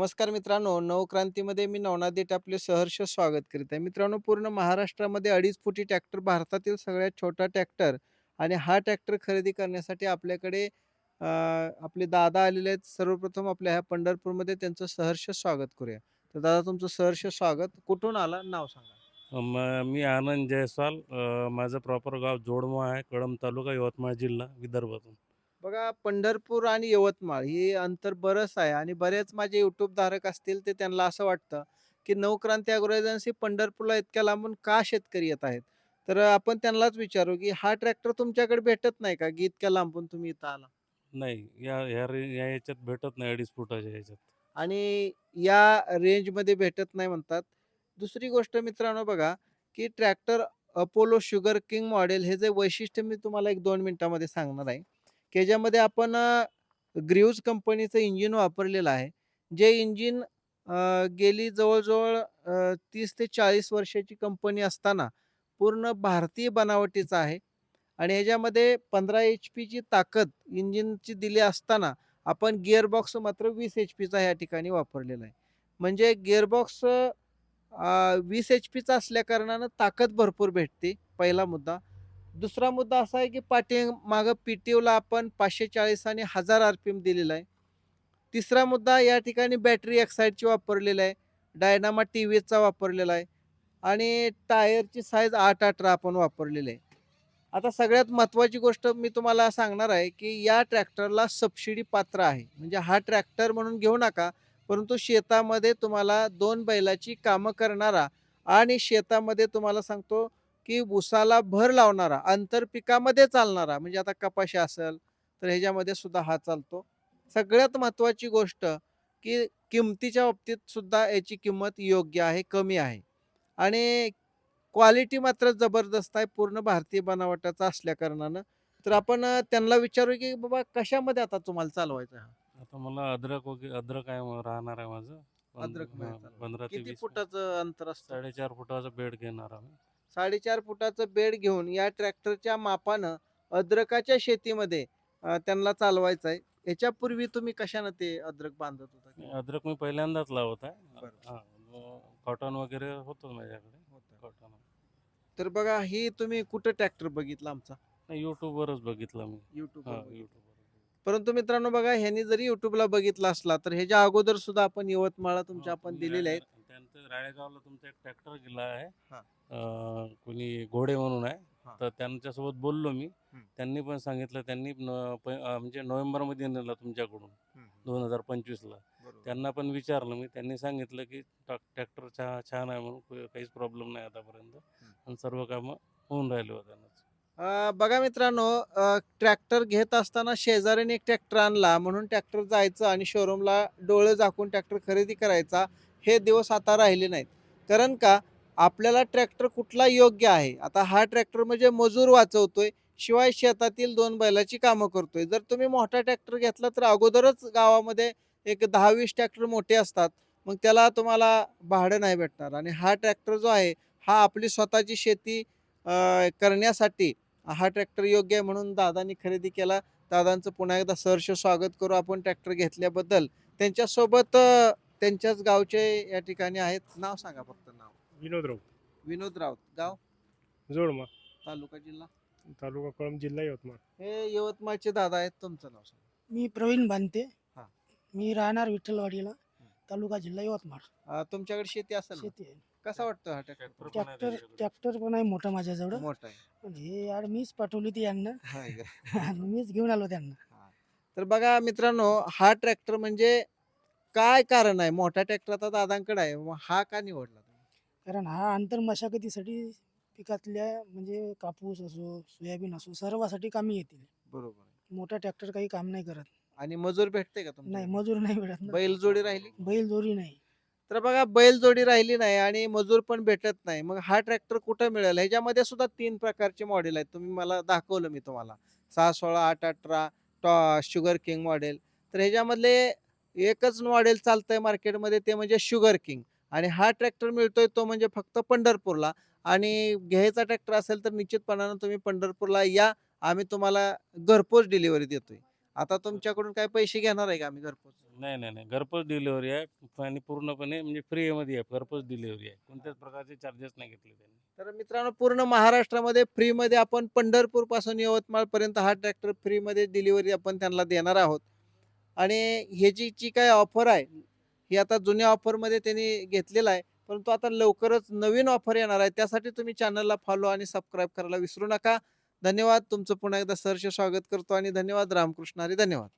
नमस्कार मित्रांनो, नवक्रांतीमध्ये मी नवनाथ देठ आपले सहर्ष स्वागत करीत आहे. मित्रांनो, पूर्ण महाराष्ट्रामध्ये 2.5 फुटी ट्रॅक्टर भारतातील सगळ्यात छोटा ट्रॅक्टर आणि हा ट्रॅक्टर खरेदी करण्यासाठी आपल्याकडे आपले दादा आलेले आहेत. सर्वप्रथम आपल्या ह्या पंढरपूरमध्ये त्यांचं सहर्ष स्वागत करूया. तर दादा तुमचं सहर्ष स्वागत. कुठून आला? नाव सांगा. मी आनंद जयस्वाल. माझं प्रॉपर गाव जोडमोह आहे, कळंब तालुका, यवतमाळ जिल्हा, विदर्भातून. बघा पंढरपूर आणि यवतमाळ हे अंतर बरंच आहे आणि बरेच माझे YouTube धारक असतील ते त्यांना असं वाटतं, की नवक्रांती अॅग्रो एजन्सी पंढरपूरला इतक्या लांबून का शेतकरी येत आहेत? तर आपण त्यांनाच विचारू, की हा ट्रॅक्टर तुमच्याकडे भेटत नाही का, की इतक्या लांबून तुम्ही इथं आला? नाही, या ह्याच्यात भेटत नाही 2.5 फुटाच्या ह्याच्यात. आणि या रेंजमध्ये भेटत नाही म्हणतात. दुसरी गोष्ट मित्रांनो बघा, की tractor Apollo sugar king model हे जे वैशिष्ट्य मी तुम्हाला 1-2 मिनिटामध्ये सांगणार आहे, की ह्याच्यामध्ये आपण ग्रीव्हज कंपनीचं इंजिन वापरलेलं आहे. जे इंजिन गेली जवळ-जवळ 30 ते 40 वर्षाची कंपनी असताना पूर्ण भारतीय बनावटीचं आहे आणि ह्याच्यामध्ये 15 एच-पीची ताकद इंजिनची दिली असताना आपण गिअरबॉक्स मात्र 20 एच-पीचा या ठिकाणी वापरलेला आहे. म्हणजे गिअरबॉक्स 20 एच-पीचा असल्या कारणानं ताकद भरपूर भेटते, पहिला मुद्दा. दुसरा मुद्दा असा आहे, की पाठीमागं पी-टी-ओला आपण 540 आणि 1000 आर-पी-एम दिलेला आहे. तिसरा मुद्दा या ठिकाणी बॅटरी एक्साईडची वापरलेला आहे. डायनामा टी-व्ही-एसचा वापरलेला आहे आणि टायरची साईज 8-18 आपण वापरलेली आहे. आता सगळ्यात महत्त्वाची गोष्ट मी तुम्हाला सांगणार आहे, की या ट्रॅक्टरला सबसिडी पात्र आहे. म्हणजे हा ट्रॅक्टर म्हणून घेऊ नका, परंतु शेतामध्ये तुम्हाला 2 बैलाची कामं करणारा आणि शेतामध्ये तुम्हाला सांगतो, की ऊसाला भर लावणारा, आंतरपिकामध्ये चालणारा म्हणजे आता कपाशी असेल, तर ह्याच्यामध्ये सुद्धा हा चालतो. सगळ्यात महत्त्वाची गोष्ट, की किमतीच्या बाबतीत सुद्धा याची किंमत योग्य आहे, कमी आहे आणि क्वालिटी मात्र जबरदस्त आहे. पूर्ण भारतीय बनावटाचा असल्या कारणानं. तर आपण त्यांना विचारू, की बाबा कशामध्ये आता तुम्हाला चालवायचा आहे हा? आता मला अद्रक आहे राहणार आहे माझं. अद्रकमध्ये चालवायचा. 15 ते किती 20 फूट. फुटाचं अंतर असतं? 4.5 फुटाचा बेड घेणार आम्ही. 4.5 फुटाचं बेड घेऊन या ट्रॅक्टरच्या मापानं अद्रकाच्या शेतीमध्ये त्यांना चालवायचं आहे. याच्यापूर्वी तुम्ही कशानं ते अद्रक बांधत होता किंवा अद्रक मी पहिल्यांदाच लावत आहे. बरं. हां, कॉटन वगैरे होतं माझ्याकडे. होतं. कॉटन. तर बघा ही तुम्ही कुठं ट्रॅक्टर बघितला आमचा? नाही, YouTubeवरच बघितलं मी. YouTubeवर हां, बघितला. YouTubeवर. परंतु मित्रांनो बघा ह्यांनी जरी YouTubeला बघितला असला, तर ह्याच्या अगोदर सुद्धा आपण यवतमाळला हो, तुमच्या आपण तुम्ही दिलेले आहेत. त्यांचं राळेगावला तुमचा एक ट्रॅक्टर गेला आहे. हां, कोणी घोडे म्हणून आहे. हां. तर त्यांच्यासोबत बोललो मी. हं, त्यांनी पण सांगितलं, त्यांनी म्हणजे नोव्हेंबरमध्ये नेलं तुमच्याकडून हं, हं. 2025ला. बरोबर. त्यांना पण विचारलं मी. त्यांनी सांगितलं, की ट्रॅक्टर छान आहे म्हणून, काहीच प्रॉब्लेम नाही आतापर्यंत हं. आणि सर्व कामं होऊन राहिले होत्यांना. बघा मित्रांनो ट्रॅक्टर घेत असताना शेजाऱ्याने एक ट्रॅक्टर आणला म्हणून ट्रॅक्टर जायचं आणि शोरूमला डोळे झाकून ट्रॅक्टर खरेदी करायचा, हे दिवस आता राहिले नाहीत. कारण का आपल्याला ट्रॅक्टर कुठला योग्य आहे. आता हा ट्रॅक्टर म्हणजे मजूर वाचवतोय, शिवाय शेतातील 2 बैलाची कामं करतोय. जर तुम्ही मोठा ट्रॅक्टर घेतला तर अगोदरच गावामध्ये एक 10-20 ट्रॅक्टर मोठे असतात. मग त्याला तुम्हाला भाडं नाही भेटणार आणि हा ट्रॅक्टर जो आहे, हा आपली स्वतःची शेती करण्यासाठी हा ट्रॅक्टर योग्य आहे म्हणून दादांनी खरेदी केला. दादांचं पुन्हा एकदा सहर्ष स्वागत करू आपण ट्रॅक्टर घेतल्याबद्दल. त्यांच्यासोबत त्यांच्याच गावचे या ठिकाणी आहेत. नाव सांगा फक्त नाव. विनोद राऊत. विनोद राऊत. गाव? जोडमा. तालुका, जिल्हा? तालुका कळंब, जिल्हा यवतमाळ. हे यवतमाळचे दादा आहेत. तुमचं नाव सांगा. मी प्रवीण बांते. हां. मी राहणार विठ्ठलवाडीला, हं. तालुका जिल्हा यवतमाळ. तुमच्याकडे शेती असेल ना? शेती आहे. कसा वाटतो हा ट्रॅक्टर? ट्रॅक्टर पण आहे ट्रॅक्टर त्यांच्याकडे. ट्रॅक्टर पण आहे मोठा माझ्याजवळ. मोठा आहे. पण हे यार मीच पाठवली ती यांना. हाय का? आणि मीच घेऊन आलो त्यांना. हां. तर बघा मित्रांनो, हा ट्रॅक्टर म्हणजे काय कारण आहे? मोठा ट्रॅक्टर आता दादांकडे आहे. मग हा का निवडला तुम्ही? कारण हा आंतर मशागतीसाठी पिकातल्या म्हणजे कापूस असो, सोयाबीन असो सर्वासाठी कामी येतील. बरोबर आहे. मोठा ट्रॅक्टर काही काम नाही करत. आणि मजूर भेटते का नाही, तुमच्याकडे? मजूर नाही भेटत ना. बैलजोडी राहिली? बैलजोडी नाही. तर बघा बैलजोडी राहिली नाही आणि मजूर पण भेटत नाही. मग हा ट्रॅक्टर कुठं मिळेल? ह्याच्यामध्ये सुद्धा 3 प्रकारचे मॉडेल आहेत. तुम्ही मला दाखवलं मी तुम्हाला. 616, 818 शुगर किंग मॉडेल. तर ह्याच्यामधले एकच मॉडेल चालतंय मार्केटमध्ये ते म्हणजे शुगर किंग आणि हा ट्रॅक्टर मिळतोय तो म्हणजे फक्त पंढरपूरला आणि घ्यायचा ट्रॅक्टर असेल तर निश्चितपणानं तुम्ही पंढरपूरला या. आम्ही तुम्हाला घरपोच डिलिव्हरी देतोय. आता तुमच्याकडून काय पैसे घेणार आहे का आम्ही घरपोच? नाही नाही नाही, घरपोच डिलिव्हरी आहे आणि पूर्णपणे म्हणजे फ्रीमध्ये आहे, घरपोच डिलिव्हरी आहे, कोणत्याच प्रकारचे चार्जेस नाही घेतले त्यांनी. तर मित्रांनो पूर्ण महाराष्ट्रामध्ये फ्रीमध्ये आपण पंढरपूर पासून यवतमाळ पर्यंत हा ट्रॅक्टर फ्रीमध्ये डिलिव्हरी आपण त्यांना देणार आहोत. आणि ह्याची जी काय ऑफर आहे ही आता जुन्या ऑफरमध्ये त्यांनी घेतलेला आहे, परंतु आता लवकरच नवीन ऑफर येणार आहे. त्यासाठी तुम्ही चॅनलला फॉलो आणि सबस्क्राईब करायला विसरू नका. धन्यवाद. तुमचं पुन्हा एकदा सहर्ष स्वागत करतो आणि धन्यवाद. रामकृष्ण हरी. धन्यवाद.